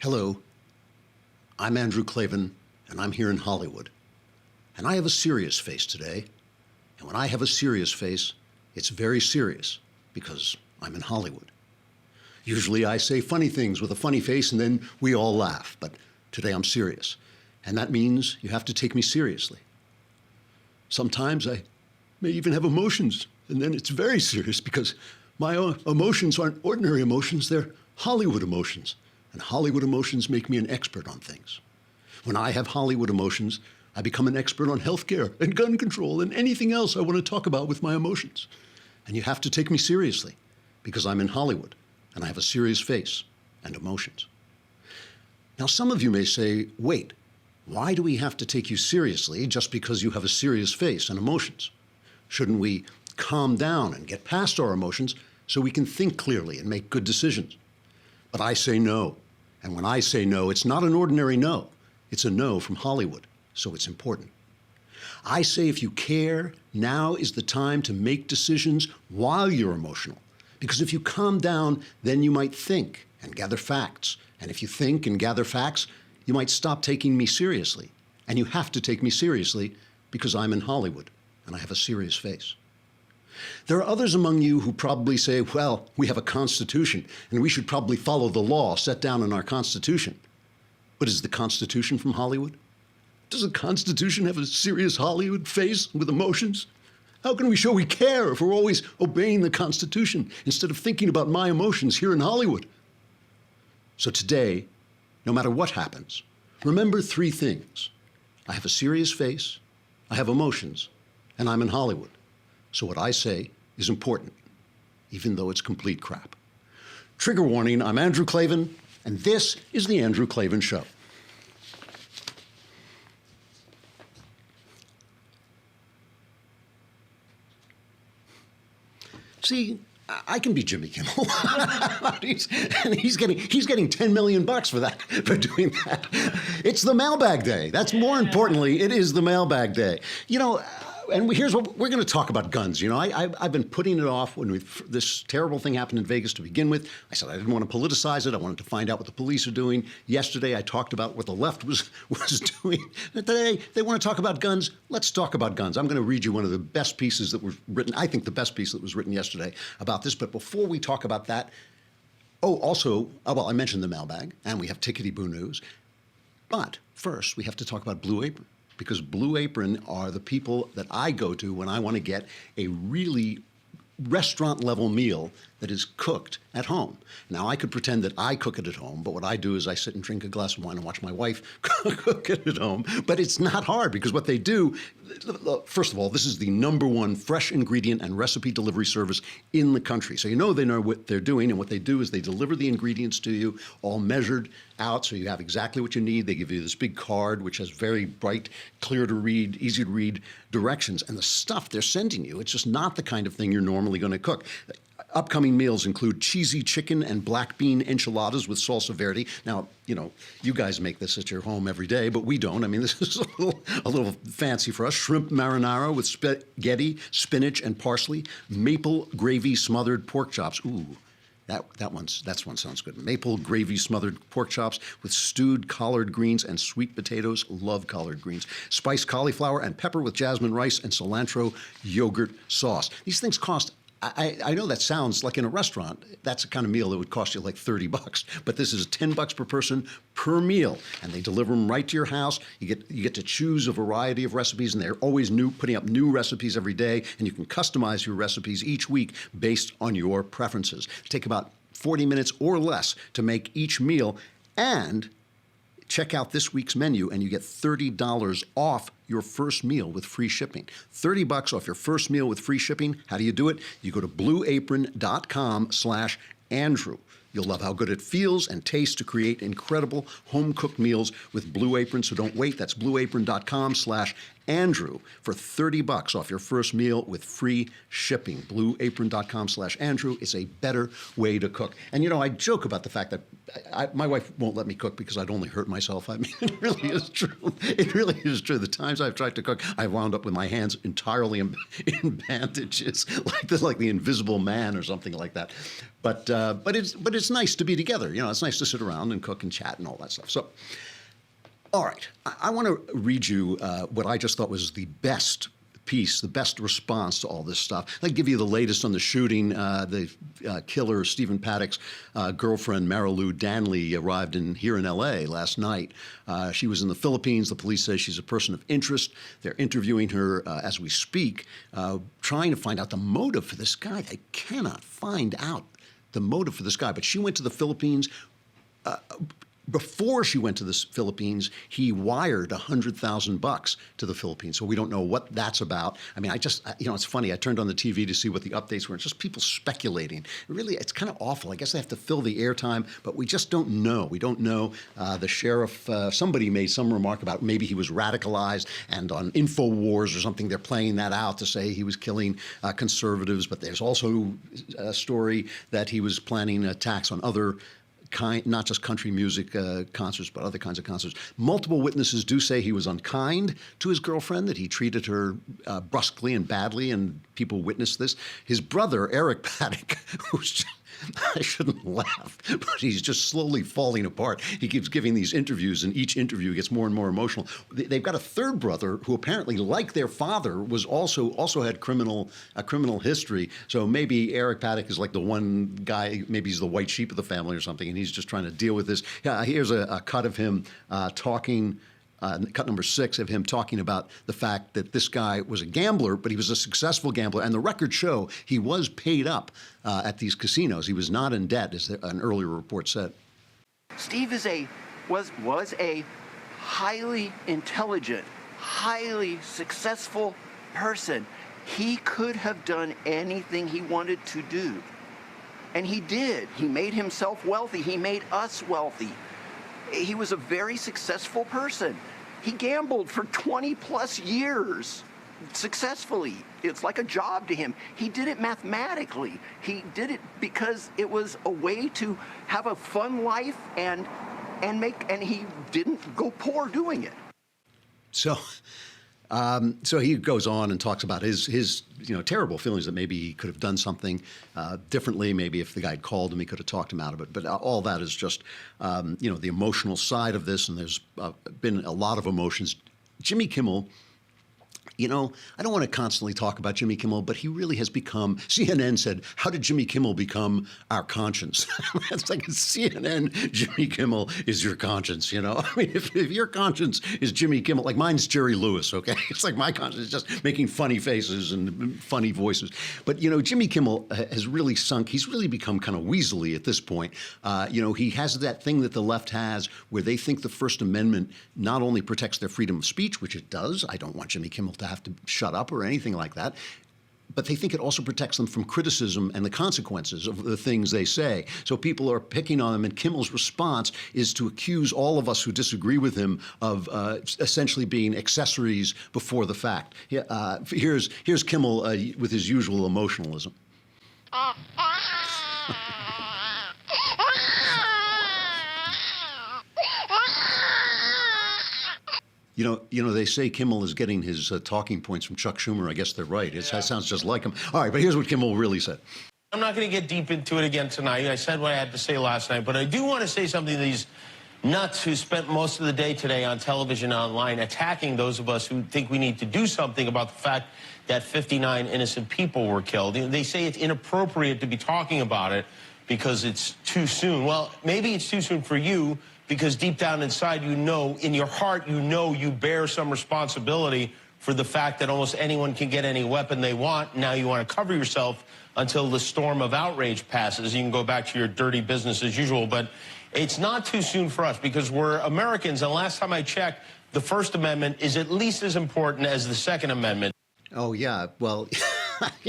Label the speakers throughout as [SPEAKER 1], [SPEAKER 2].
[SPEAKER 1] Hello, I'm Andrew Klavan, and I'm here in Hollywood. And I have a serious face today. And when I have a serious face, it's very serious because I'm in Hollywood. Usually I say funny things with a funny face and then we all laugh, but today I'm serious. And that means you have to take me seriously. Sometimes I may even have emotions, and then it's very serious because my emotions aren't ordinary emotions, they're Hollywood emotions. And Hollywood emotions make me an expert on things. When I have Hollywood emotions, I become an expert on healthcare and gun control and anything else I want to talk about with my emotions. And you have to take me seriously because I'm in Hollywood and I have a serious face and emotions. Now, some of you may say, wait, why do we have to take you seriously just because you have a serious face and emotions? Shouldn't we calm down and get past our emotions so we can think clearly and make good decisions? But I say no. And when I say no, it's not an ordinary no. It's a no from Hollywood, so it's important. I say if you care, now is the time to make decisions while you're emotional. Because if you calm down, then you might think and gather facts. And if you think and gather facts, you might stop taking me seriously. And you have to take me seriously because I'm in Hollywood and I have a serious face. There are others among you who probably say, well, we have a Constitution and we should probably follow the law set down in our Constitution. But is the Constitution from Hollywood? Does the Constitution have a serious Hollywood face with emotions? How can we show we care if we're always obeying the Constitution instead of thinking about my emotions here in Hollywood? So today, no matter what happens, remember three things. I have a serious face, I have emotions, and I'm in Hollywood. So what I say is important, even though it's complete crap. Trigger warning, I'm Andrew Klavan, and this is The Andrew Klavan Show. See, I can be Jimmy Kimmel. he's getting 10 million bucks for that, for doing that. It's the Mailbag Day. That's more importantly, it is the Mailbag Day. You know, and here's what we're going to talk about: guns. You know, I've been putting it off when this terrible thing happened in Vegas to begin with. I said I didn't want to politicize it. I wanted to find out what the police are doing. Yesterday, I talked about what the left was doing. Today, they want to talk about guns. Let's talk about guns. I'm going to read you one of the best pieces that was written. I think the best piece that was written yesterday about this. But before we talk about that, I mentioned the mailbag, and we have tickety-boo news. But first, we have to talk about Blue Apron. Because Blue Apron are the people that I go to when I want to get a really restaurant-level meal that is cooked at home. Now, I could pretend that I cook it at home, but what I do is I sit and drink a glass of wine and watch my wife cook it at home. But it's not hard because what they do, first of all, this is the #1 fresh ingredient and recipe delivery service in the country. So you know they know what they're doing, and what they do is they deliver the ingredients to you, all measured out, so you have exactly what you need. They give you this big card, which has very bright, clear to read, easy to read directions. And the stuff they're sending you, it's just not the kind of thing you're normally going to cook. Upcoming meals include cheesy chicken and black bean enchiladas with salsa verde. Now, you know, you guys make this at your home every day, but we don't. I mean, this is a little fancy for us. Shrimp marinara with spaghetti, spinach, and parsley. Maple gravy smothered pork chops. Ooh, that one sounds good. Maple gravy smothered pork chops with stewed collard greens and sweet potatoes. Love collard greens. Spiced cauliflower and pepper with jasmine rice and cilantro yogurt sauce. These things cost, I know that sounds like in a restaurant, that's the kind of meal that would cost you like $30, but this is $10 per person per meal, and they deliver them right to your house. You get to choose a variety of recipes, and they're always putting up new recipes every day, and you can customize your recipes each week based on your preferences. Take about 40 minutes or less to make each meal, and check out this week's menu and you get $30 off your first meal with free shipping. $30 off your first meal with free shipping. How do you do it? You go to blueapron.com/Andrew. You'll love how good it feels and tastes to create incredible home-cooked meals with Blue Apron, so don't wait. That's blueapron.com/Andrew. Andrew for $30 off your first meal with free shipping. BlueApron.com/Andrew. It's a better way to cook. And, you know, I joke about the fact that my wife won't let me cook because I'd only hurt myself. I mean, it really is true. It really is true. The times I've tried to cook, I've wound up with my hands entirely in bandages, like the Invisible Man or something like that. But it's nice to be together. You know, it's nice to sit around and cook and chat and all that stuff. So, all right, I want to read you what I just thought was the best piece, the best response to all this stuff. I'll give you the latest on the shooting. The killer, Stephen Paddock's girlfriend, Marilou Danley, arrived here in L.A. last night. She was in the Philippines. The police say she's a person of interest. They're interviewing her as we speak, trying to find out the motive for this guy. They cannot find out the motive for this guy. But she went to the Philippines. Before she went to the Philippines, he wired $100,000 to the Philippines. So we don't know what that's about. I mean, it's funny. I turned on the TV to see what the updates were. It's just people speculating. Really, it's kind of awful. I guess they have to fill the airtime, but we just don't know. We don't know. The sheriff, somebody made some remark about maybe he was radicalized, and on InfoWars or something, they're playing that out to say he was killing conservatives. But there's also a story that he was planning attacks on other not just country music concerts, but other kinds of concerts. Multiple witnesses do say he was unkind to his girlfriend, that he treated her brusquely and badly, and people witnessed this. His brother, Eric Paddock, who's I shouldn't laugh, but he's just slowly falling apart. He keeps giving these interviews, and each interview gets more and more emotional. They've got a third brother who apparently, like their father, was also had a criminal history. So maybe Eric Paddock is like the one guy, maybe he's the white sheep of the family or something, and he's just trying to deal with this. Here's a cut of him talking. Cut number 6 of him talking about the fact that this guy was a gambler, but he was a successful gambler. And the records show he was paid up at these casinos. He was not in debt, as an earlier report said.
[SPEAKER 2] Steve was a highly intelligent, highly successful person. He could have done anything he wanted to do. And he did. He made himself wealthy. He made us wealthy. He was a very successful person. He gambled for 20 plus years successfully. It's like a job to him. He did it mathematically. He did it because it was a way to have a fun life and he didn't go poor doing it.
[SPEAKER 1] So he goes on and talks about his terrible feelings that maybe he could have done something differently. Maybe if the guy had called him, he could have talked him out of it. But all that is just the emotional side of this, and there's been a lot of emotions. Jimmy Kimmel. I don't want to constantly talk about Jimmy Kimmel, but he really has become, CNN said, how did Jimmy Kimmel become our conscience? It's like CNN, Jimmy Kimmel is your conscience, I mean, if your conscience is Jimmy Kimmel, like mine's Jerry Lewis, okay? It's like my conscience is just making funny faces and funny voices. But, Jimmy Kimmel has really sunk. He's really become kind of weaselly at this point. He has that thing that the left has where they think the First Amendment not only protects their freedom of speech, which it does. I don't want Jimmy Kimmel to have to shut up or anything like that. But they think it also protects them from criticism and the consequences of the things they say. So people are picking on them, and Kimmel's response is to accuse all of us who disagree with him of essentially being accessories before the fact. Here's Kimmel with his usual emotionalism. They say Kimmel is getting his talking points from Chuck Schumer. I guess they're right. That sounds just like him. All right, but here's what Kimmel really said.
[SPEAKER 3] I'm not going to get deep into it again tonight. I said what I had to say last night, but I do want to say something to these nuts who spent most of the day today on television and online attacking those of us who think we need to do something about the fact that 59 innocent people were killed. They say it's inappropriate to be talking about it because it's too soon. Well, maybe it's too soon for you, because deep down inside, in your heart, you bear some responsibility for the fact that almost anyone can get any weapon they want. Now you want to cover yourself until the storm of outrage passes. You can go back to your dirty business as usual, but it's not too soon for us because we're Americans, and last time I checked, the First Amendment is at least as important as the Second Amendment.
[SPEAKER 1] Oh, yeah. Well,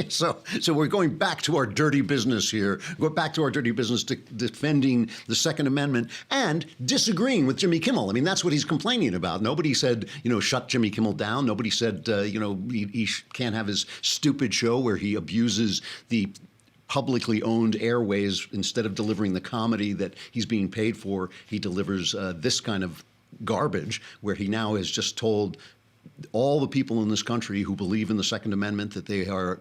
[SPEAKER 1] So we're going back to our dirty business here. Go back to our dirty business to defending the Second Amendment and disagreeing with Jimmy Kimmel. I mean, that's what he's complaining about. Nobody said, shut Jimmy Kimmel down. Nobody said, he can't have his stupid show where he abuses the publicly owned airways. Instead of delivering the comedy that he's being paid for, he delivers this kind of garbage where he now has just told all the people in this country who believe in the Second Amendment that they are,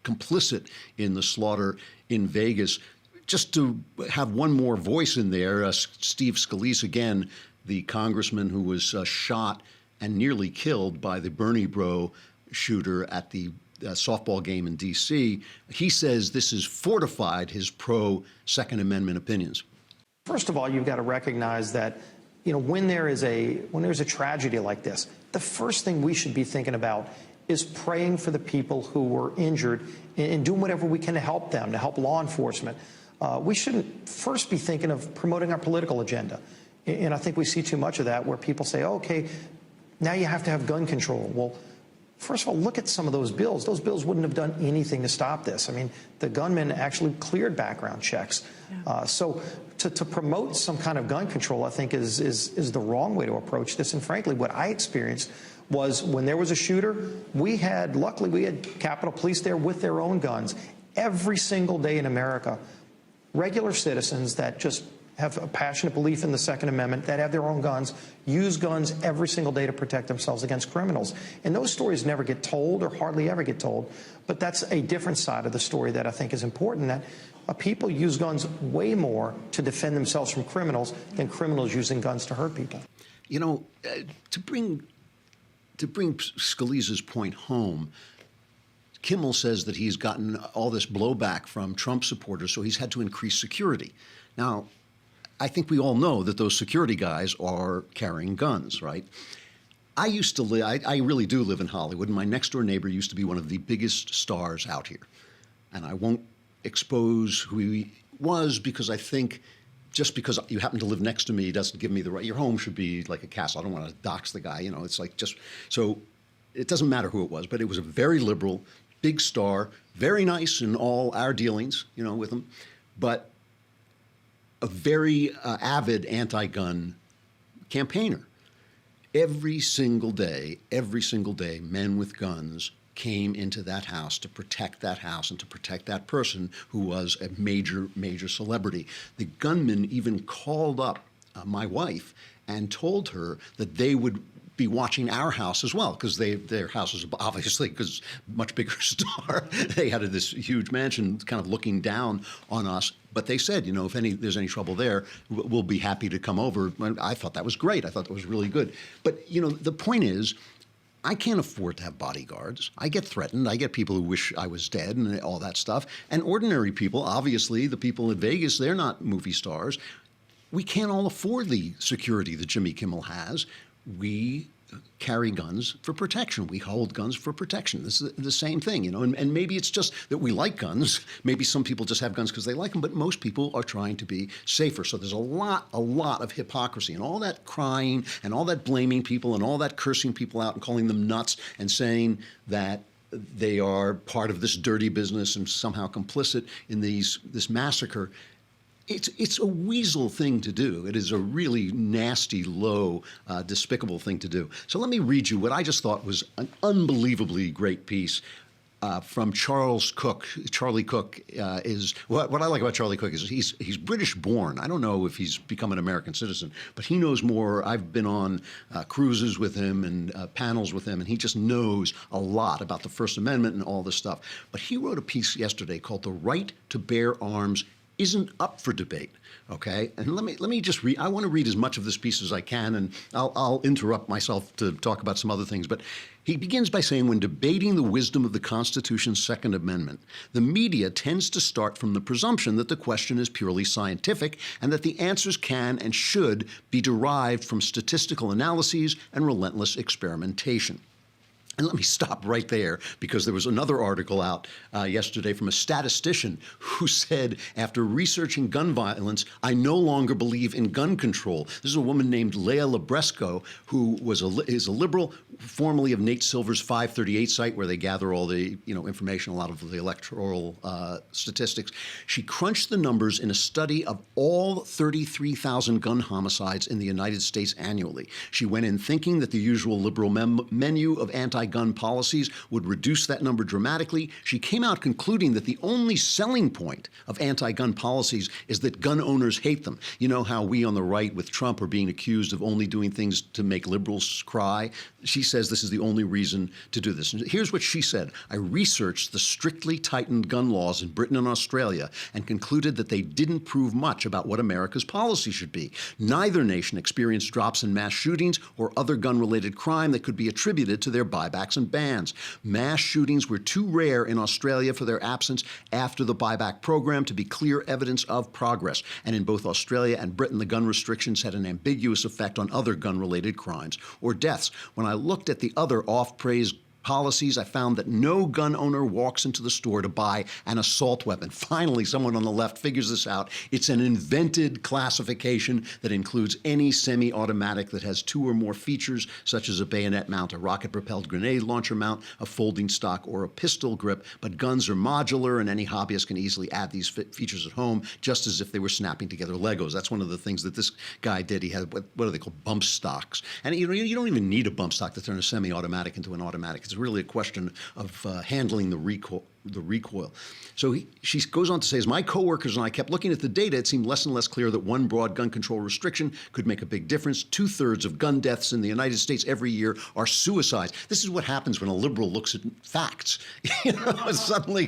[SPEAKER 1] complicit in the slaughter in Vegas. Just to have one more voice in there, Steve Scalise, again, the congressman who was shot and nearly killed by the Bernie Bro shooter at the softball game in D.C., he says this has fortified his pro-Second Amendment opinions.
[SPEAKER 4] First of all, you've got to recognize that when there's a tragedy like this, the first thing we should be thinking about is praying for the people who were injured and doing whatever we can to help them, to help law enforcement. We shouldn't first be thinking of promoting our political agenda. And I think we see too much of that where people say, okay, now you have to have gun control. Well, first of all, look at some of those bills. Those bills wouldn't have done anything to stop this. I mean, the gunmen actually cleared background checks. Yeah. So to promote some kind of gun control, I think, is the wrong way to approach this. And frankly, what I experienced was when there was a shooter, luckily we had Capitol Police there with their own guns. Every single day in America, regular citizens that just have a passionate belief in the Second Amendment, that have their own guns, use guns every single day to protect themselves against criminals. And those stories never get told or hardly ever get told. But that's a different side of the story that I think is important, that people use guns way more to defend themselves from criminals than criminals using guns to hurt people.
[SPEAKER 1] To bring Scalise's point home, Kimmel says that he's gotten all this blowback from Trump supporters, so he's had to increase security. Now, I think we all know that those security guys are carrying guns, right? I used to live, I really do live in Hollywood, and my next door neighbor used to be one of the biggest stars out here. And I won't expose who he was because I think just because you happen to live next to me doesn't give me the right. Your home should be like a castle. I don't want to dox the guy, it's like just, so it doesn't matter who it was, but it was a very liberal, big star, very nice in all our dealings, with him, but a very avid anti-gun campaigner. Every single day, men with guns came into that house to protect that house and to protect that person who was a major, major celebrity. The gunman even called up my wife and told her that they would be watching our house as well, because their house was obviously, because much bigger star, they had this huge mansion kind of looking down on us. But they said, if there's any trouble there, we'll be happy to come over. I thought that was great. I thought that was really good. But, the point is, I can't afford to have bodyguards. I get threatened. I get people who wish I was dead and all that stuff. And ordinary people, obviously, the people in Vegas, they're not movie stars. We can't all afford the security that Jimmy Kimmel has. We carry guns for protection. We hold guns for protection. This is the same thing, and maybe it's just that we like guns. Maybe some people just have guns because they like them, but most people are trying to be safer. So there's a lot of hypocrisy and all that crying and all that blaming people and all that cursing people out and calling them nuts and saying that they are part of this dirty business and somehow complicit in this massacre. It's a weasel thing to do. It is a really nasty, low, despicable thing to do. So let me read you what I just thought was an unbelievably great piece from Cooke. Charlie Cooke is what I like about Charlie Cooke is he's British born. I don't know if he's become an American citizen, but he knows more. I've been on cruises with him and panels with him, and he just knows a lot about the First Amendment and all this stuff. But he wrote a piece yesterday called "The Right to Bear Arms Isn't Up for Debate." Okay, and let me just read. I want to read as much of this piece as I can, and I'll interrupt myself to talk about some other things. But he begins by saying, when debating the wisdom of the Constitution's Second Amendment, the media tends to start from the presumption that the question is purely scientific and that the answers can and should be derived from statistical analyses and relentless experimentation. And let me stop right there, because there was another article out yesterday from a statistician who said, after researching gun violence, I no longer believe in gun control. This is a woman named Leah Labresco, who is a liberal, formerly of Nate Silver's 538 site, where they gather all the information, a lot of the electoral statistics. She crunched the numbers in a study of all 33,000 gun homicides in the United States annually. She went in thinking that the usual liberal menu of anti-gun policies would reduce that number dramatically. She came out concluding that the only selling point of anti-gun policies is that gun owners hate them. You know how we on the right with Trump are being accused of only doing things to make liberals cry? She says this is the only reason to do this. And here's what she said. I researched the strictly tightened gun laws in Britain and Australia and concluded that they didn't prove much about what America's policy should be. Neither nation experienced drops in mass shootings or other gun-related crime that could be attributed to their buybacks and bans. Mass shootings were too rare in Australia for their absence after the buyback program to be clear evidence of progress. And in both Australia and Britain, the gun restrictions had an ambiguous effect on other gun-related crimes or deaths. When I looked at the other off-praise policies, I found that no gun owner walks into the store to buy an assault weapon. Finally, someone on the left figures this out. It's an invented classification that includes any semi-automatic that has two or more features, such as a bayonet mount, a rocket-propelled grenade launcher mount, a folding stock, or a pistol grip. But guns are modular, and any hobbyist can easily add these features at home, just as if they were snapping together Legos. That's one of the things that this guy did. He had, what are they called, bump stocks. And you don't even need a bump stock to turn a semi-automatic into an automatic. It's really a question of handling the recoil. So she goes on to say, as my coworkers and I kept looking at the data, it seemed less and less clear that one broad gun control restriction could make a big difference. 2/3 of gun deaths in the United States every year are suicides. This is what happens when a liberal looks at facts. Suddenly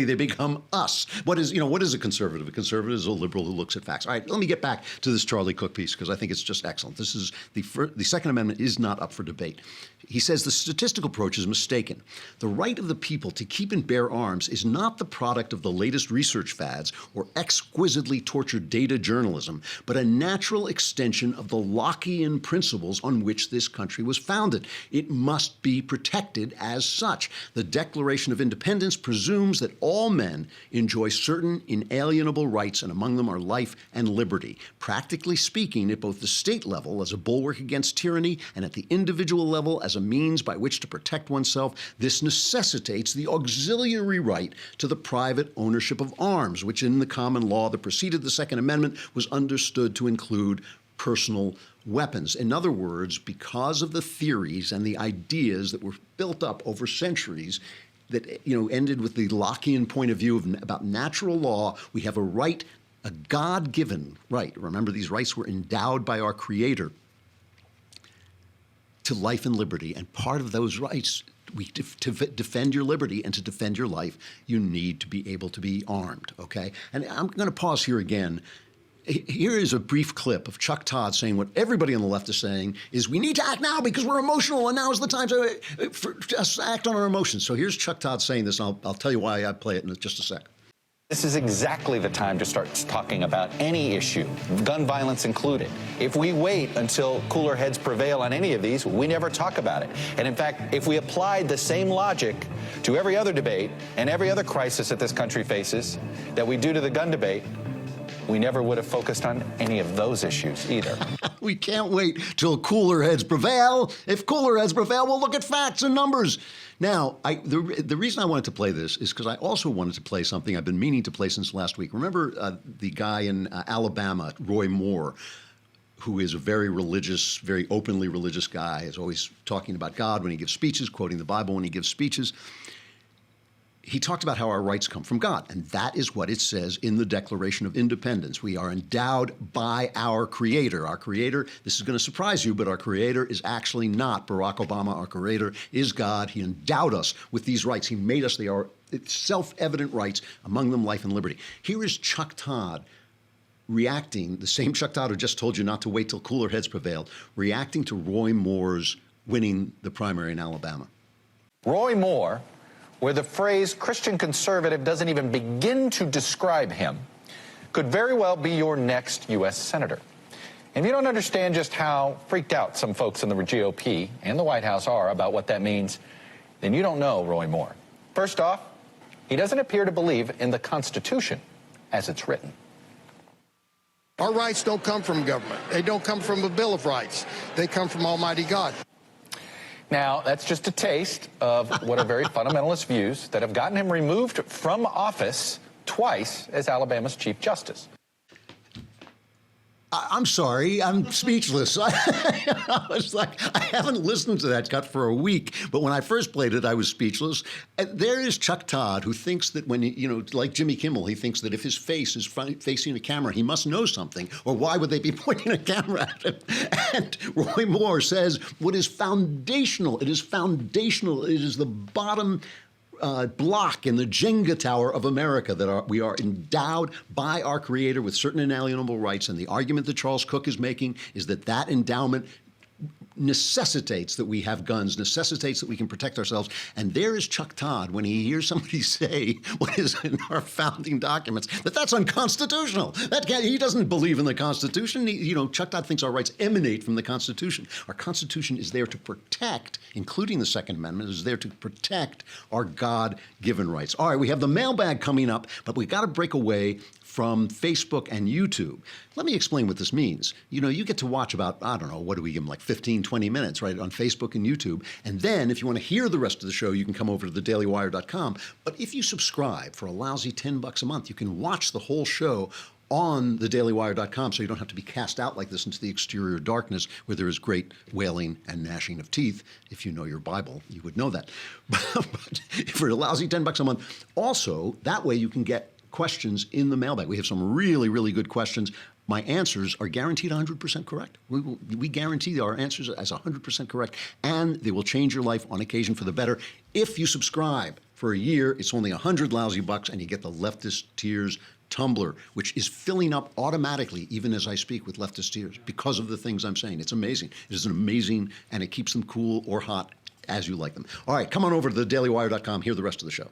[SPEAKER 1] they become us. What is a conservative? A conservative is a liberal who looks at facts. All right, let me get back to this Charlie Cooke piece, because I think it's just excellent. This is the Second Amendment is not up for debate. He says the statistical approach is mistaken. The right of the people to keep and bear arms is not the product of the latest research fads or exquisitely tortured data journalism, but a natural extension of the Lockean principles on which this country was founded. It must be protected as such. The Declaration of Independence presumes that all men enjoy certain inalienable rights, and among them are life and liberty. Practically speaking, at both the state level as a bulwark against tyranny and at the individual level as a means by which to protect oneself, this necessitates the auxiliary right to the private ownership of arms, which in the common law that preceded the Second Amendment was understood to include personal weapons. In other words, because of the theories and the ideas that were built up over centuries that ended with the Lockean point of view about natural law, we have a right, a God-given right. Remember, these rights were endowed by our Creator to life and liberty. And part of those rights, to defend your liberty and to defend your life, you need to be able to be armed, okay? And I'm going to pause here again. Here is a brief clip of Chuck Todd saying what everybody on the left is saying is we need to act now because we're emotional and now is the time for us to act on our emotions. So here's Chuck Todd saying this, and I'll tell you why I play it in just a sec.
[SPEAKER 5] This is exactly the time to start talking about any issue, gun violence included. If we wait until cooler heads prevail on any of these, we never talk about it. And in fact, if we applied the same logic to every other debate and every other crisis that this country faces that we do to the gun debate, we never would have focused on any of those issues either.
[SPEAKER 1] We can't wait till cooler heads prevail. If cooler heads prevail, we'll look at facts and numbers. Now, the reason I wanted to play this is because I also wanted to play something I've been meaning to play since last week. Remember the guy in Alabama, Roy Moore, who is a very religious, very openly religious guy, is always talking about God when he gives speeches, quoting the Bible when he gives speeches. He talked about how our rights come from God, and that is what it says in the Declaration of Independence. We are endowed by our Creator. Our Creator, this is going to surprise you, but our Creator is actually not Barack Obama. Our Creator is God. He endowed us with these rights. He made us. They are self-evident rights, among them life and liberty. Here is Chuck Todd reacting, the same Chuck Todd who just told you not to wait till cooler heads prevail, reacting to Roy Moore's winning the primary in Alabama.
[SPEAKER 5] Roy Moore, where the phrase Christian conservative doesn't even begin to describe him, could very well be your next U.S. Senator. And if you don't understand just how freaked out some folks in the GOP and the White House are about what that means, then you don't know Roy Moore. First off, he doesn't appear to believe in the Constitution as it's written.
[SPEAKER 6] Our rights don't come from government. They don't come from a Bill of Rights. They come from Almighty God.
[SPEAKER 5] Now, that's just a taste of what are very fundamentalist views that have gotten him removed from office twice as Alabama's Chief Justice.
[SPEAKER 1] I'm sorry, I'm speechless. I was like, I haven't listened to that cut for a week, but when I first played it, I was speechless. And there is Chuck Todd, who thinks that when, like Jimmy Kimmel, he thinks that if his face is facing a camera, he must know something, or why would they be pointing a camera at him? And Roy Moore says what is foundational, it is foundational, it is the bottom block in the Jenga tower of America that we are endowed by our Creator with certain inalienable rights. And the argument that Charles Cooke is making is that that endowment necessitates that we have guns, necessitates that we can protect ourselves. And there is Chuck Todd when he hears somebody say what is in our founding documents, that's unconstitutional. He doesn't believe in the Constitution. Chuck Todd thinks our rights emanate from the Constitution. Our Constitution is there to protect, including the Second Amendment, is there to protect our God-given rights. All right, we have the mailbag coming up, but we got to break away from Facebook and YouTube. Let me explain what this means. You get to watch about, I don't know, what do we give them, like 15, 20 minutes, right, on Facebook and YouTube. And then if you want to hear the rest of the show, you can come over to thedailywire.com. But if you subscribe for a lousy $10 a month, you can watch the whole show on thedailywire.com, so you don't have to be cast out like this into the exterior darkness where there is great wailing and gnashing of teeth. If you know your Bible, you would know that. But for a lousy $10 a month, also, that way you can get questions in the mailbag. We have some really, really good questions. My answers are guaranteed 100% correct. We guarantee our answers as 100% correct, and they will change your life on occasion for the better. If you subscribe for a year, it's only 100 lousy bucks, and you get the Leftist Tears tumbler, which is filling up automatically, even as I speak, with Leftist Tears because of the things I'm saying. It's amazing. It is amazing, and it keeps them cool or hot as you like them. All right, come on over to thedailywire.com. Hear the rest of the show.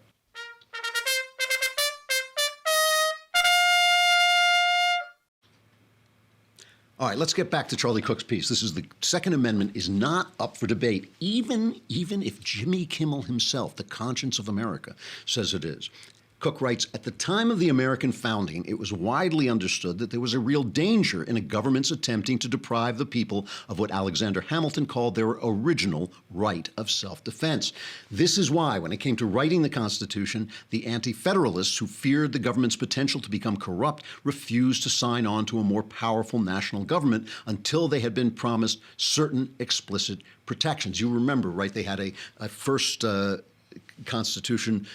[SPEAKER 1] All right, let's get back to Charlie Cooke's piece. This is the Second Amendment is not up for debate, even if Jimmy Kimmel himself, the conscience of America, says it is. Cooke writes, at the time of the American founding, it was widely understood that there was a real danger in a government's attempting to deprive the people of what Alexander Hamilton called their original right of self-defense. This is why, when it came to writing the Constitution, the anti-federalists who feared the government's potential to become corrupt refused to sign on to a more powerful national government until they had been promised certain explicit protections. You remember, right, they had a first Constitution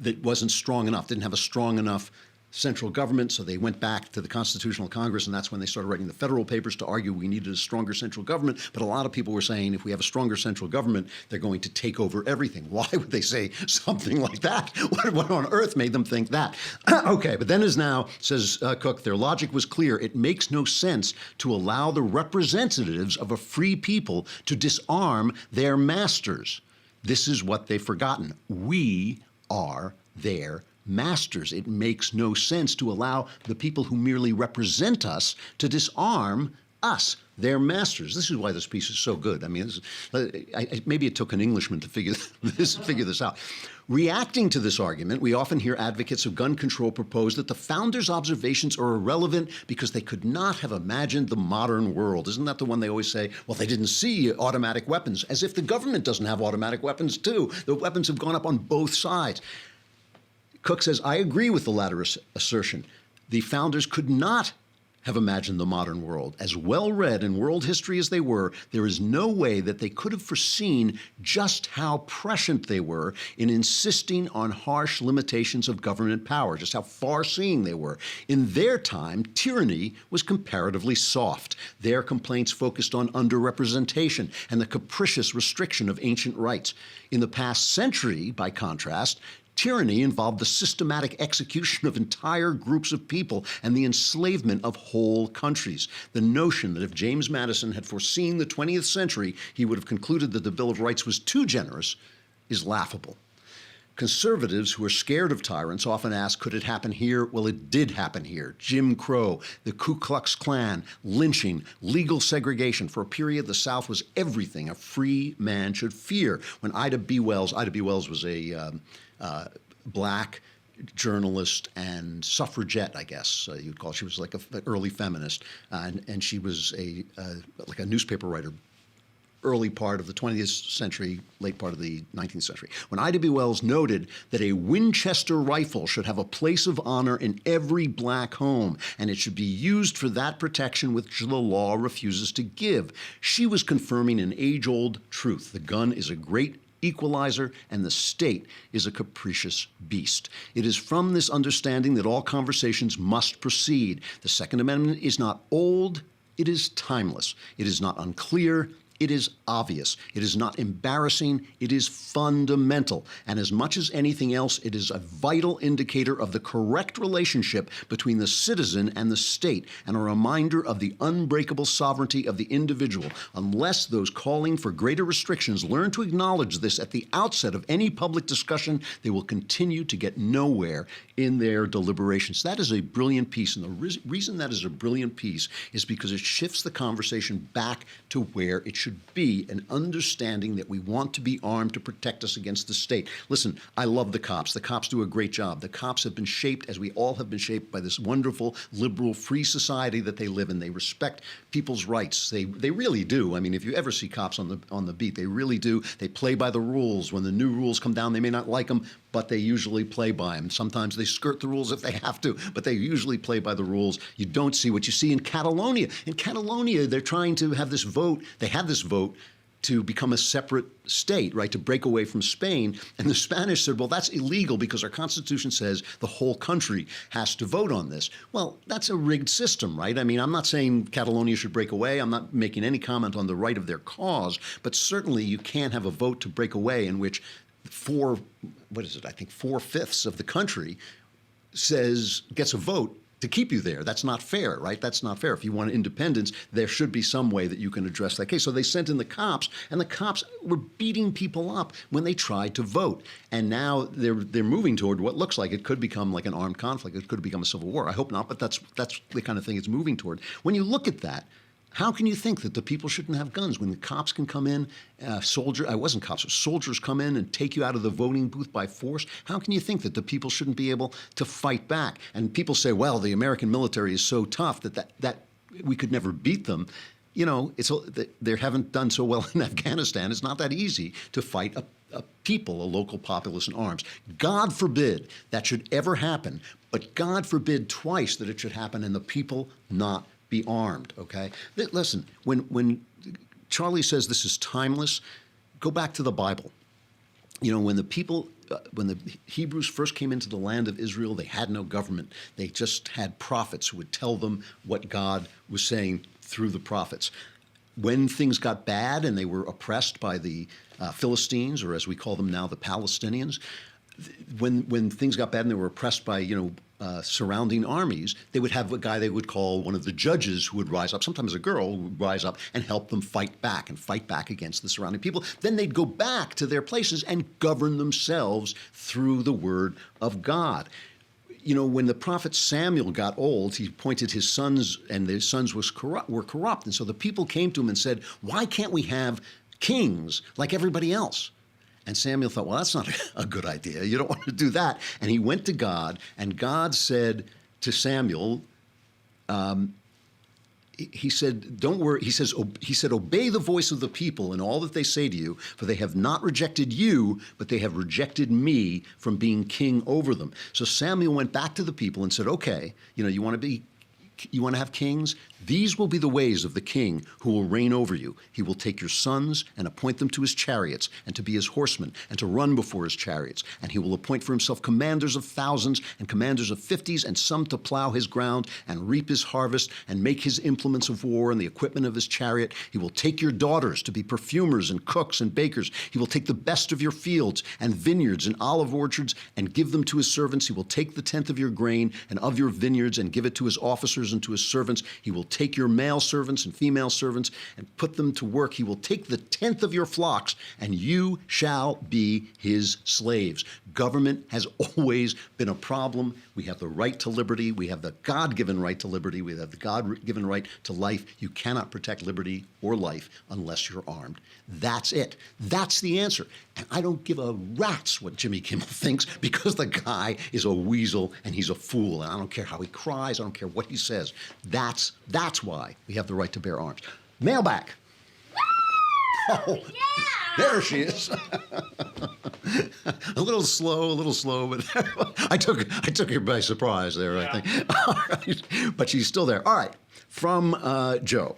[SPEAKER 1] that wasn't strong enough, didn't have a strong enough central government, so they went back to the Constitutional Congress, and that's when they started writing the federal papers to argue we needed a stronger central government. But a lot of people were saying if we have a stronger central government, they're going to take over everything. Why would they say something like that? What on earth made them think that? Okay, but then as now, says Cooke, their logic was clear. It makes no sense to allow the representatives of a free people to disarm their masters. This is what they've forgotten. We are their masters. It makes no sense to allow the people who merely represent us to disarm us, their masters. This is why this piece is so good. I mean, maybe it took an Englishman to figure this out. Reacting to this argument, we often hear advocates of gun control propose that the founders' observations are irrelevant because they could not have imagined the modern world. Isn't that the one they always say? Well, they didn't see automatic weapons, as if the government doesn't have automatic weapons too. The weapons have gone up on both sides. Cooke says, I agree with the latter assertion. The founders could not have imagined the modern world. As well-read in world history as they were, there is no way that they could have foreseen just how prescient they were in insisting on harsh limitations of government power, just how far-seeing they were. In their time, tyranny was comparatively soft. Their complaints focused on underrepresentation and the capricious restriction of ancient rights. In the past century, by contrast, tyranny involved the systematic execution of entire groups of people and the enslavement of whole countries. The notion that if James Madison had foreseen the 20th century, he would have concluded that the Bill of Rights was too generous is laughable. Conservatives who are scared of tyrants often ask, could it happen here? Well, it did happen here. Jim Crow, the Ku Klux Klan, lynching, legal segregation. For a period, the South was everything a free man should fear. When Ida B. Wells was a black journalist and suffragette, I guess you'd call it. She was like an early feminist, and she was like a newspaper writer, early part of the 20th century, late part of the 19th century. When Ida B. Wells noted that a Winchester rifle should have a place of honor in every black home, and it should be used for that protection which the law refuses to give, she was confirming an age-old truth. The gun is a great equalizer, and the state is a capricious beast. It is from this understanding that all conversations must proceed. The Second Amendment is not old, it is timeless. It is not unclear, it is obvious. It is not embarrassing. It is fundamental. And as much as anything else, it is a vital indicator of the correct relationship between the citizen and the state, and a reminder of the unbreakable sovereignty of the individual. Unless those calling for greater restrictions learn to acknowledge this at the outset of any public discussion, they will continue to get nowhere in their deliberations. That is a brilliant piece. And the reason that is a brilliant piece is because it shifts the conversation back to where it should be, an understanding that we want to be armed to protect us against the state. Listen, I love the cops. The cops do a great job. The cops have been shaped, as we all have been shaped, by this wonderful, liberal, free society that they live in. They respect people's rights. They really do. I mean, if you ever see cops on the beat, they really do. They play by the rules. When the new rules come down, they may not like them, but they usually play by them. Sometimes they skirt the rules if they have to, but they usually play by the rules. You don't see what you see in Catalonia. In Catalonia, they're trying to have this vote. They had this vote to become a separate state, right, to break away from Spain. And the Spanish said, well, that's illegal because our Constitution says the whole country has to vote on this. Well, that's a rigged system, right? I mean, I'm not saying Catalonia should break away. I'm not making any comment on the right of their cause, but certainly you can't have a vote to break away in which I think 4/5 of the country gets a vote to keep you there. That's not fair, right? That's not fair. If you want independence, there should be some way that you can address that case. So they sent in the cops, and the cops were beating people up when they tried to vote. And now they're moving toward what looks like it could become like an armed conflict. It could become a civil war. I hope not, but that's the kind of thing it's moving toward. When you look at that, how can you think that the people shouldn't have guns when the cops can come in, soldiers come in and take you out of the voting booth by force? How can you think that the people shouldn't be able to fight back? And people say, well, the American military is so tough that we could never beat them. You know, they haven't done so well in Afghanistan. It's not that easy to fight a local populace in arms. God forbid that should ever happen, but God forbid twice that it should happen and the people not be armed, okay? Listen, when Charlie says this is timeless, go back to the Bible. You know, when the Hebrews first came into the land of Israel, they had no government. They just had prophets who would tell them what God was saying through the prophets. When things got bad and they were oppressed by the Philistines, or as we call them now, the Palestinians, when things got bad and they were oppressed by, surrounding armies, they would have a guy they would call one of the judges who would rise up, sometimes a girl who would rise up and help them fight back against the surrounding people. Then they'd go back to their places and govern themselves through the word of God. You know, when the prophet Samuel got old, he appointed his sons, and their sons were corrupt. And so the people came to him and said, why can't we have kings like everybody else? And Samuel thought, well, that's not a good idea. You don't want to do that. And he went to God, and God said to Samuel, he said, don't worry. He said, obey the voice of the people in all that they say to you, for they have not rejected you, but they have rejected me from being king over them. So Samuel went back to the people and said, okay, you want to have kings? These will be the ways of the king who will reign over you. He will take your sons and appoint them to his chariots and to be his horsemen and to run before his chariots. And he will appoint for himself commanders of thousands and commanders of 50s, and some to plow his ground and reap his harvest and make his implements of war and the equipment of his chariot. He will take your daughters to be perfumers and cooks and bakers. He will take the best of your fields and vineyards and olive orchards and give them to his servants. He will take the tenth of your grain and of your vineyards and give it to his officers masters into his servants. He will take your male servants and female servants and put them to work. He will take the tenth of your flocks, and you shall be his slaves. Government has always been a problem. We have the right to liberty. We have the God-given right to liberty. We have the God-given right to life. You cannot protect liberty or life unless you're armed. That's it. That's the answer. And I don't give a rat's what Jimmy Kimmel thinks, because the guy is a weasel and he's a fool. And I don't care how he cries. I don't care what he says. That's why we have the right to bear arms. Mailbag. Oh, yeah. There she is. a little slow, but I took her by surprise there, yeah. I think. All right. But she's still there. All right. From Joe.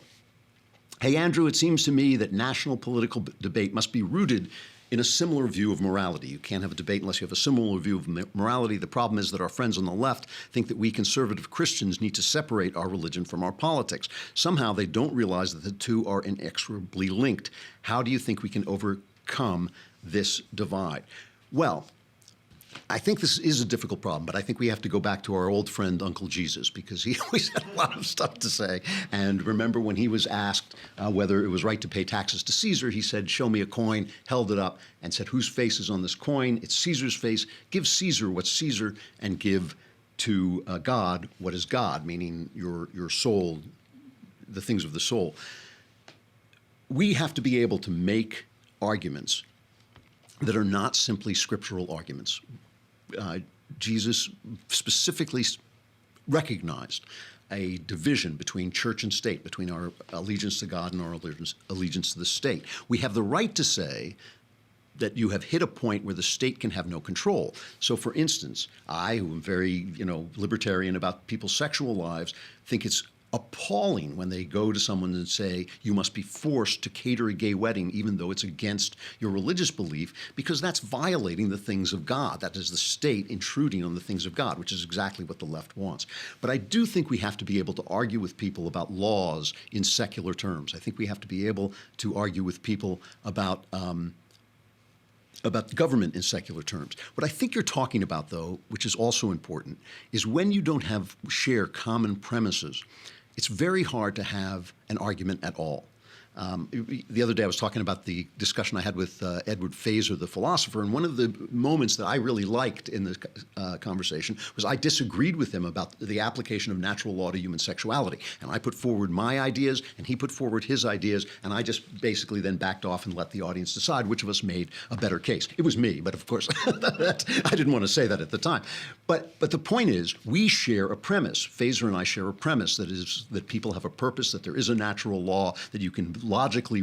[SPEAKER 1] Hey, Andrew, it seems to me that national political debate must be rooted in a similar view of morality. You can't have a debate unless you have a similar view of morality. The problem is that our friends on the left think that we conservative Christians need to separate our religion from our politics. Somehow they don't realize that the two are inexorably linked. How do you think we can overcome this divide? Well, I think this is a difficult problem, but I think we have to go back to our old friend Uncle Jesus, because he always had a lot of stuff to say. And remember when he was asked whether it was right to pay taxes to Caesar, he said, "Show me a coin," held it up and said, "Whose face is on this coin? It's Caesar's face. Give Caesar what's Caesar, and give to God what is God," meaning your soul, the things of the soul. We have to be able to make arguments that are not simply scriptural arguments. Jesus specifically recognized a division between church and state, between our allegiance to God and our allegiance to the state. We have the right to say that you have hit a point where the state can have no control. So, for instance, I, who am very, libertarian about people's sexual lives, think it's appalling when they go to someone and say, you must be forced to cater a gay wedding even though it's against your religious belief, because that's violating the things of God. That is the state intruding on the things of God, which is exactly what the left wants. But I do think we have to be able to argue with people about laws in secular terms. I think we have to be able to argue with people about government in secular terms. What I think you're talking about, though, which is also important, is when you don't share common premises, it's very hard to have an argument at all. The other day I was talking about the discussion I had with Edward Fazer, the philosopher, and one of the moments that I really liked in the conversation was I disagreed with him about the application of natural law to human sexuality. And I put forward my ideas, and he put forward his ideas, and I just basically then backed off and let the audience decide which of us made a better case. It was me, but of course, I didn't want to say that at the time. But the point is, we share a premise. Fazer and I share a premise that people have a purpose, that there is a natural law, that you can logically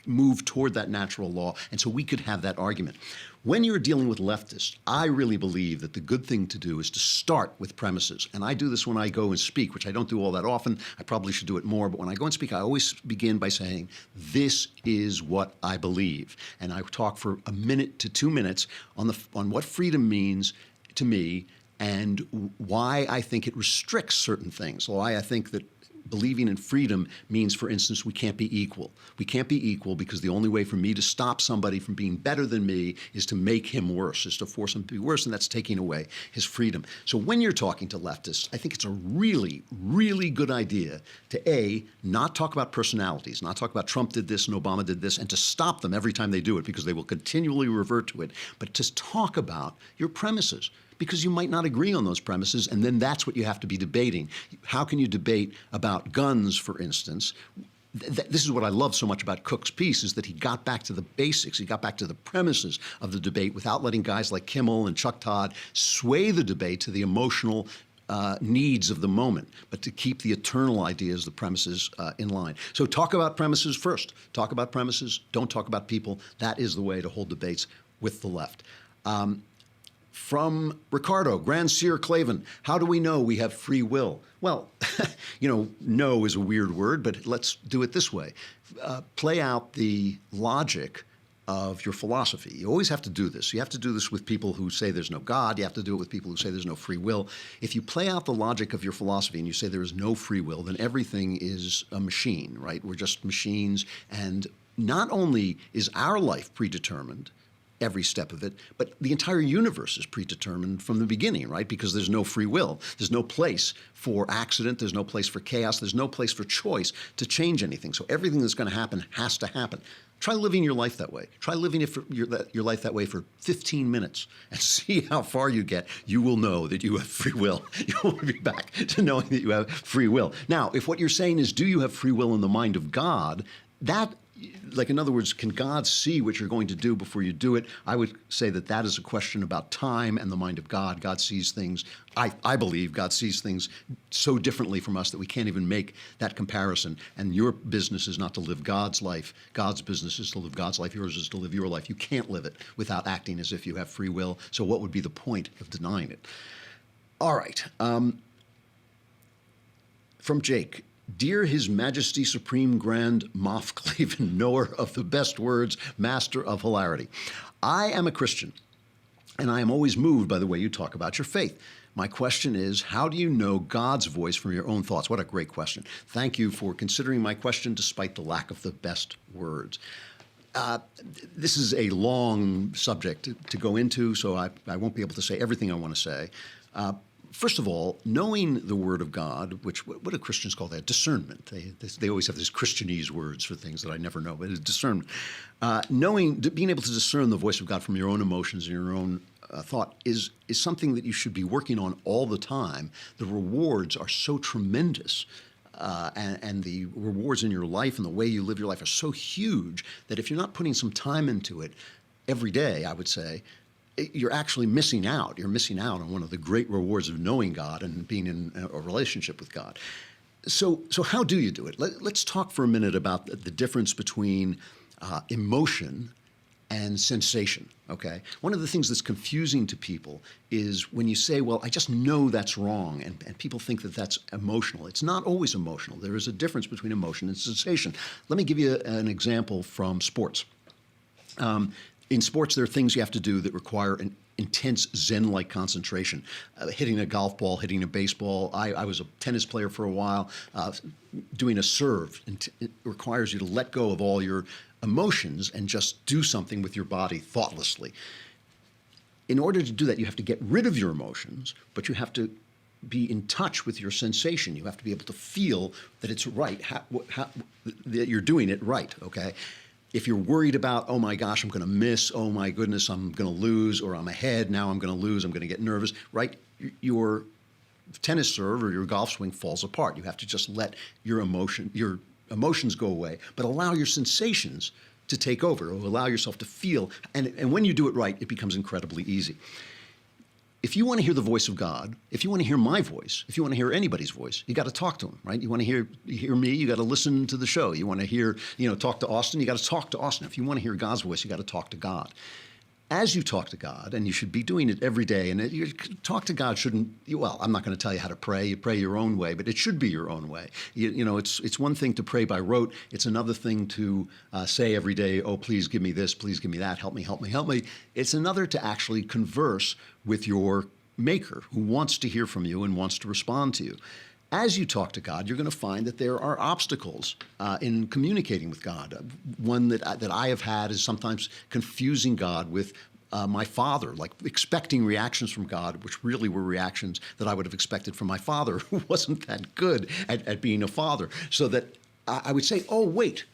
[SPEAKER 1] move toward that natural law, and so we could have that argument. When you're dealing with leftists, I really believe that the good thing to do is to start with premises. And I do this when I go and speak, which I don't do all that often. I probably should do it more, but when I go and speak, I always begin by saying, this is what I believe. And I talk for a minute to 2 minutes on what freedom means to me and why I think it restricts certain things, why I think that believing in freedom means, for instance, we can't be equal. We can't be equal because the only way for me to stop somebody from being better than me is to make him worse, is to force him to be worse, and that's taking away his freedom. So when you're talking to leftists, I think it's a really, really good idea to, not talk about personalities, not talk about Trump did this and Obama did this, and to stop them every time they do it, because they will continually revert to it, but to talk about your premises, because you might not agree on those premises, and then that's what you have to be debating. How can you debate about guns, for instance? This is what I love so much about Cooke's piece, is that he got back to the basics. He got back to the premises of the debate without letting guys like Kimmel and Chuck Todd sway the debate to the emotional needs of the moment, but to keep the eternal ideas, the premises, in line. So talk about premises first. Talk about premises. Don't talk about people. That is the way to hold debates with the left. From Ricardo, Grand Seer Klavan, how do we know we have free will? Well, know is a weird word, but let's do it this way. Play out the logic of your philosophy. You always have to do this. You have to do this with people who say there's no God. You have to do it with people who say there's no free will. If you play out the logic of your philosophy and you say there is no free will, then everything is a machine, right? We're just machines. And not only is our life predetermined, every step of it, but the entire universe is predetermined from the beginning, right? Because there's no free will. There's no place for accident. There's no place for chaos. There's no place for choice to change anything. So everything that's going to happen has to happen. Try living your life that way. Try living your life that way for 15 minutes and see how far you get. You will know that you have free will. You will be back to knowing that you have free will. Now, if what you're saying is, do you have free will in the mind of God, that, like, in other words, can God see what you're going to do before you do it? I would say that that is a question about time and the mind of God. God sees things, I believe God sees things so differently from us that we can't even make that comparison. And your business is not to live God's life. God's business is to live God's life. Yours is to live your life. You can't live it without acting as if you have free will. So what would be the point of denying it? All right. From Jake. Dear His Majesty Supreme Grand Moff Klavan, knower of the best words, master of hilarity. I am a Christian, and I am always moved by the way you talk about your faith. My question is, how do you know God's voice from your own thoughts? What a great question. Thank you for considering my question despite the lack of the best words. This is a long subject to go into, so I won't be able to say everything I want to say. First of all, knowing the Word of God, which, what do Christians call that? Discernment. They always have these Christianese words for things that I never know, but it's discernment. Being able to discern the voice of God from your own emotions and your own thought is something that you should be working on all the time. The rewards are so tremendous. And the rewards in your life and the way you live your life are so huge that if you're not putting some time into it every day, I would say, you're actually missing out. You're missing out on one of the great rewards of knowing God and being in a relationship with God. So how do you do it? Let's talk for a minute about the difference between emotion and sensation, okay? One of the things that's confusing to people is when you say, well, I just know that's wrong, and people think that that's emotional. It's not always emotional. There is a difference between emotion and sensation. Let me give you an example from sports. In sports, there are things you have to do that require an intense Zen-like concentration. Hitting a golf ball, hitting a baseball. I was a tennis player for a while. Doing a serve, it requires you to let go of all your emotions and just do something with your body thoughtlessly. In order to do that, you have to get rid of your emotions, but you have to be in touch with your sensation. You have to be able to feel that it's right, that you're doing it right, okay? If you're worried about, oh my gosh, I'm going to miss, oh my goodness, I'm going to lose, or I'm ahead, now I'm going to lose, I'm going to get nervous, right? Your tennis serve or your golf swing falls apart. You have to just let your emotions go away, but allow your sensations to take over, or allow yourself to feel. And when you do it right, it becomes incredibly easy. If you want to hear the voice of God, if you want to hear my voice, if you want to hear anybody's voice, you got to talk to him, right? You want to hear me, you got to listen to the show. You want to hear, talk to Austin, you got to talk to Austin. If you want to hear God's voice, you got to talk to God. As you talk to God, and you should be doing it every day, and you talk to God well, I'm not going to tell you how to pray. You pray your own way, but it should be your own way. It's one thing to pray by rote. It's another thing to say every day, oh, please give me this, please give me that, help me, help me, help me. It's another to actually converse with your Maker who wants to hear from you and wants to respond to you. As you talk to God, you're going to find that there are obstacles in communicating with God. One that I have had is sometimes confusing God with my father, like expecting reactions from God, which really were reactions that I would have expected from my father, who wasn't that good at being a father. So that I would say, oh, wait,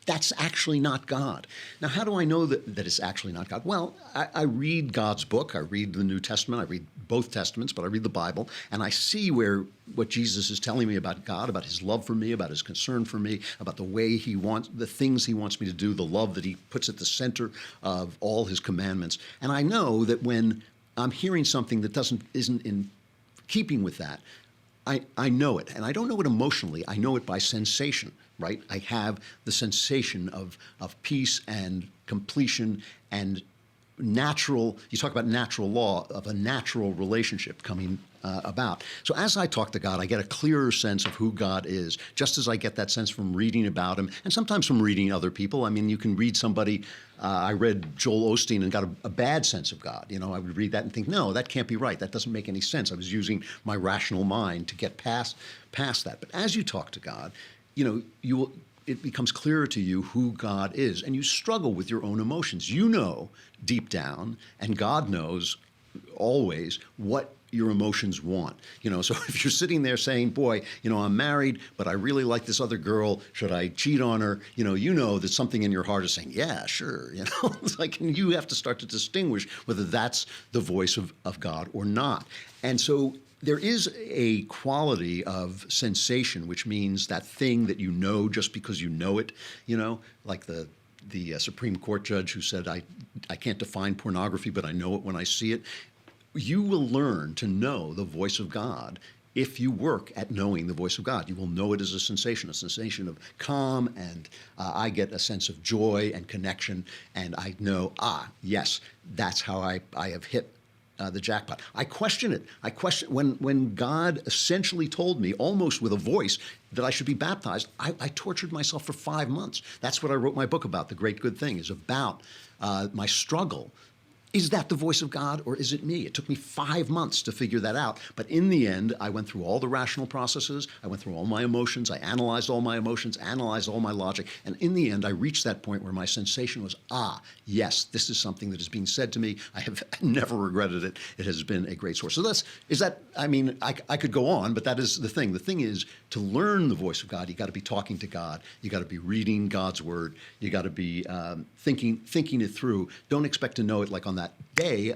[SPEAKER 1] that's actually not God. Now, how do I know that it's actually not God? Well, I read God's book. I read the New Testament. I read both Testaments, but I read the Bible, and I see what Jesus is telling me about God, about his love for me, about his concern for me, about the way the things he wants me to do, the love that he puts at the center of all his commandments. And I know that when I'm hearing something that isn't in keeping with that, I know it, and I don't know it emotionally. I know it by sensation, right? I have the sensation of peace and completion and natural. You talk about natural law of a natural relationship coming about. So as I talk to God, I get a clearer sense of who God is, just as I get that sense from reading about him, and sometimes from reading other people. I mean, you can read somebody. I read Joel Osteen and got a bad sense of God. I would read that and think, no, that can't be right. That doesn't make any sense. I was using my rational mind to get past that. But as you talk to God, you will it becomes clearer to you who God is, and you struggle with your own emotions. You know deep down, and God knows always what your emotions want. So if you're sitting there saying, boy, I'm married, but I really like this other girl, should I cheat on her? You know that something in your heart is saying, yeah, sure. It's like, and you have to start to distinguish whether that's the voice of God or not. And so there is a quality of sensation, which means that thing that you know just because you know it, like the Supreme Court judge who said, I can't define pornography, but I know it when I see it. You will learn to know the voice of God if you work at knowing the voice of God. You will know it as a sensation of calm, and I get a sense of joy and connection, and I know, yes, that's how I have hit the jackpot. I question it. I question when God essentially told me, almost with a voice, that I should be baptized. I tortured myself for 5 months. That's what I wrote my book about. The Great Good Thing is about my struggle. Is that the voice of God, or is it me? It took me 5 months to figure that out. But in the end, I went through all the rational processes. I went through all my emotions. I analyzed all my emotions, analyzed all my logic. And in the end, I reached that point where my sensation was, yes, this is something that is being said to me. I have never regretted it. It has been a great source. So I could go on, but that is the thing. The thing is, to learn the voice of God, you got to be talking to God. You got to be reading God's word. You got to be thinking it through. Don't expect to know it like on that day.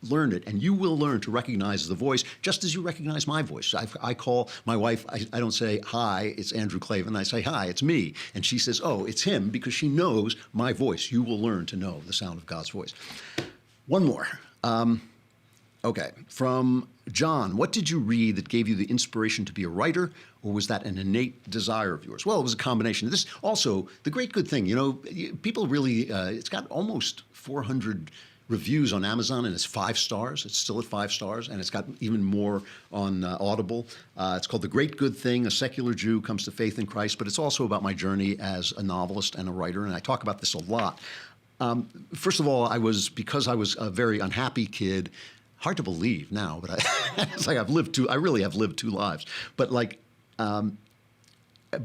[SPEAKER 1] Learn it, and you will learn to recognize the voice just as you recognize my voice. I call my wife, I don't say, hi, it's Andrew Klavan. I say, hi, it's me. And she says, oh, it's him, because she knows my voice. You will learn to know the sound of God's voice. One more. Okay, from John, what did you read that gave you the inspiration to be a writer, or was that an innate desire of yours? Well, it was a combination. This also, The Great Good Thing, people really, it's got almost 400 reviews on Amazon, and it's 5 stars. It's still at 5 stars, and it's got even more on Audible. It's called The Great Good Thing, A Secular Jew Comes to Faith in Christ, but it's also about my journey as a novelist and a writer, and I talk about this a lot. First of all, because I was a very unhappy kid. Hard to believe now, but it's like I really have lived 2 lives. But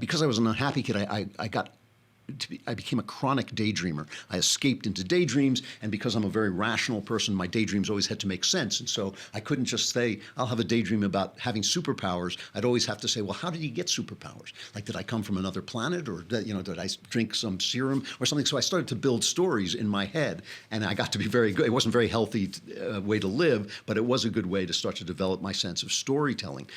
[SPEAKER 1] because I was an unhappy kid, I became a chronic daydreamer. I escaped into daydreams, and because I'm a very rational person, my daydreams always had to make sense. And so I couldn't just say, I'll have a daydream about having superpowers. I'd always have to say, well, how did you get superpowers? Like, did I come from another planet, or did I drink some serum or something? So I started to build stories in my head, and I got to be very good. It wasn't a very healthy way to live, but it was a good way to start to develop my sense of storytelling.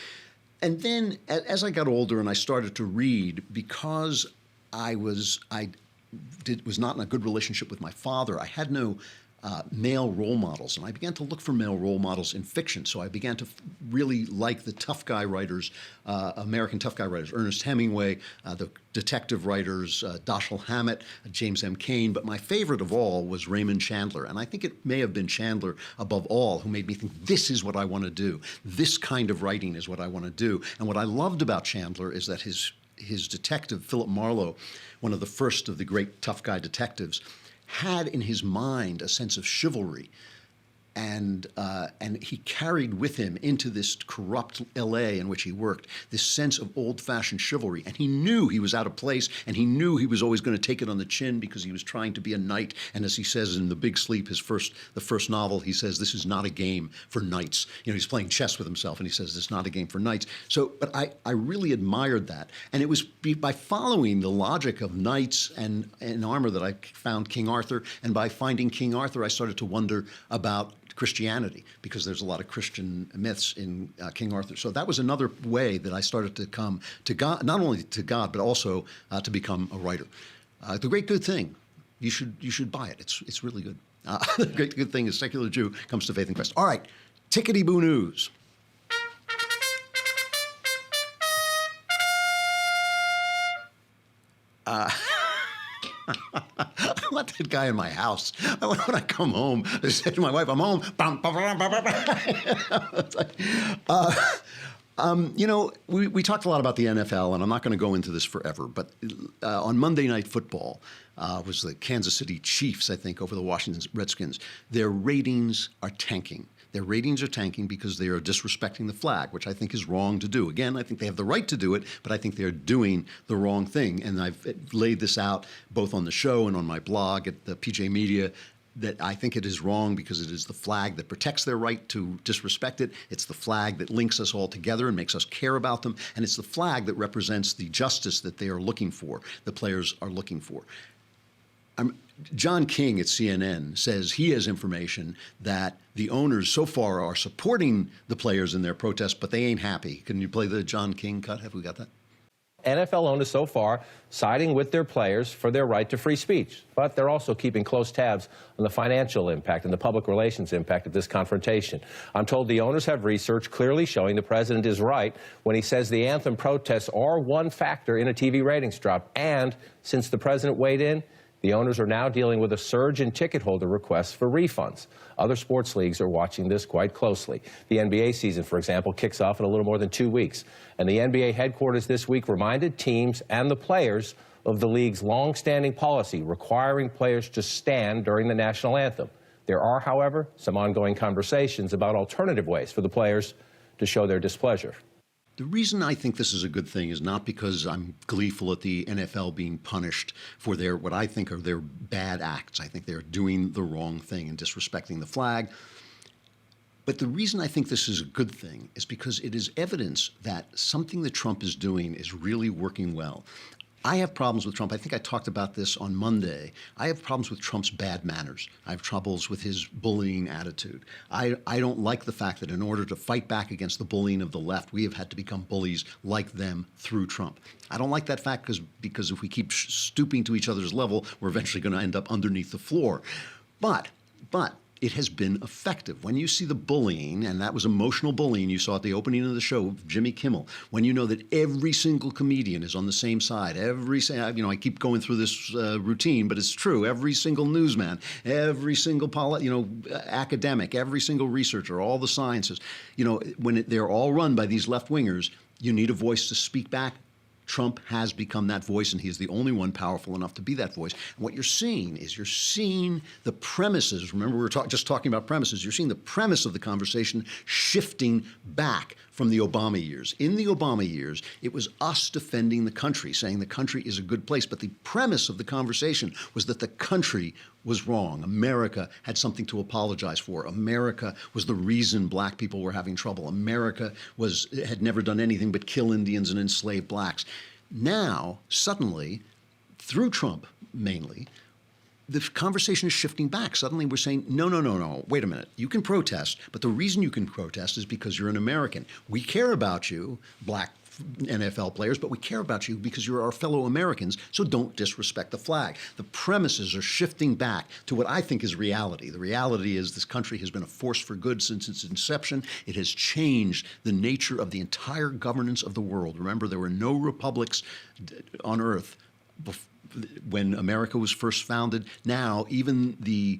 [SPEAKER 1] And then as I got older and I started to read, because I was not in a good relationship with my father, I had no male role models, and I began to look for male role models in fiction. So I began to really like the tough guy writers, American tough guy writers, Ernest Hemingway, the detective writers, Dashiell Hammett, James M. Cain. But my favorite of all was Raymond Chandler, and I think it may have been Chandler above all who made me think, this is what I want to do. This kind of writing is what I want to do. And what I loved about Chandler is that his detective, Philip Marlowe, one of the first of the great tough guy detectives, had in his mind a sense of chivalry. And he carried with him into this corrupt L.A. in which he worked this sense of old-fashioned chivalry. And he knew he was out of place, and he knew he was always going to take it on the chin because he was trying to be a knight. And as he says in The Big Sleep, the first novel, he says, this is not a game for knights. He's playing chess with himself, and he says, this is not a game for knights. So, but I really admired that. And it was by following the logic of knights and armor that I found King Arthur. And by finding King Arthur, I started to wonder about Christianity, because there's a lot of Christian myths in King Arthur. So that was another way that I started to come to God, not only to God, but also to become a writer. The Great Good Thing, you should buy it. It's really good. The Great Good Thing is Secular Jew Comes to Faith in Christ. All right, tickety-boo news. I want that guy in my house. When I come home, I say to my wife, I'm home. We talked a lot about the NFL, and I'm not going to go into this forever, but on Monday Night Football was the Kansas City Chiefs, I think, over the Washington Redskins. Their ratings are tanking. Their ratings are tanking because they are disrespecting the flag, which I think is wrong to do. Again, I think they have the right to do it, but I think they're doing the wrong thing. And I've laid this out both on the show and on my blog at the PJ Media, that I think it is wrong because it is the flag that protects their right to disrespect it. It's the flag that links us all together and makes us care about them. And it's the flag that represents the justice that they are looking for, the players are looking for. John King at CNN says he has information that the owners so far are supporting the players in their protests, but they ain't happy. Can you play the John King cut? Have we got that?
[SPEAKER 7] NFL owners so far siding with their players for their right to free speech, but they're also keeping close tabs on the financial impact and the public relations impact of this confrontation. I'm told the owners have research clearly showing the president is right when he says the anthem protests are one factor in a TV ratings drop. And since the president weighed in, the owners are now dealing with a surge in ticket holder requests for refunds. Other sports leagues are watching this quite closely. The NBA season, for example, kicks off in a little more than 2 weeks. And the NBA headquarters this week reminded teams and the players of the league's long-standing policy requiring players to stand during the national anthem. There are, however, some ongoing conversations about alternative ways for the players to show their displeasure.
[SPEAKER 1] The reason I think this is a good thing is not because I'm gleeful at the NFL being punished for their, what I think are their bad acts. I think they're doing the wrong thing and disrespecting the flag. But the reason I think this is a good thing is because it is evidence that something that Trump is doing is really working well. I have problems with Trump. I think I talked about this on Monday. I have problems with Trump's bad manners. I have troubles with his bullying attitude. I don't like the fact that in order to fight back against the bullying of the left, we have had to become bullies like them through Trump. I don't like that fact because if we keep stooping to each other's level, we're eventually going to end up underneath the floor. But it has been effective. When you see the bullying, and that was emotional bullying you saw at the opening of the show of Jimmy Kimmel, when you know that every single comedian is on the same side, I keep going through this routine, but it's true. Every single newsman, every single academic, every single researcher, all the sciences, when they're all run by these left-wingers, you need a voice to speak back. Trump has become that voice, and he is the only one powerful enough to be that voice. And what you're seeing is the premises. Remember, we were just talking about premises. You're seeing the premise of the conversation shifting back from the Obama years. In the Obama years, it was us defending the country, saying the country is a good place. But the premise of the conversation was that the country was wrong. America had something to apologize for. America was the reason black people were having trouble. America had never done anything but kill Indians and enslave blacks. Now, suddenly, through Trump mainly, the conversation is shifting back. Suddenly we're saying, no, wait a minute. You can protest, but the reason you can protest is because you're an American. We care about you, black NFL players, but we care about you because you're our fellow Americans, so don't disrespect the flag. The premises are shifting back to what I think is reality. The reality is this country has been a force for good since its inception. It has changed the nature of the entire governance of the world. Remember, there were no republics on earth when America was first founded. Now, even the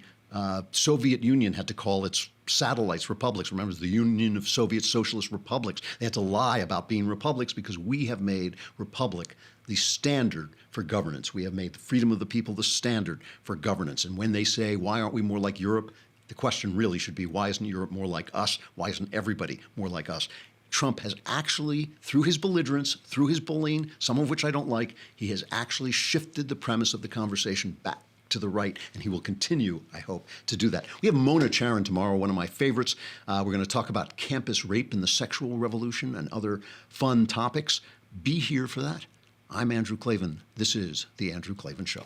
[SPEAKER 1] Soviet Union had to call its satellites republics. Remember, it was the Union of Soviet Socialist Republics. They had to lie about being republics because we have made republic the standard for governance. We have made the freedom of the people the standard for governance. And when they say, why aren't we more like Europe? The question really should be, why isn't Europe more like us? Why isn't everybody more like us? Trump has actually, through his belligerence, through his bullying, some of which I don't like, he has actually shifted the premise of the conversation back to the right, and he will continue, I hope, to do that. We have Mona Charen tomorrow, one of my favorites. We're going to talk about campus rape and the sexual revolution and other fun topics. Be here for that. I'm Andrew Klavan. This is The Andrew Klavan Show.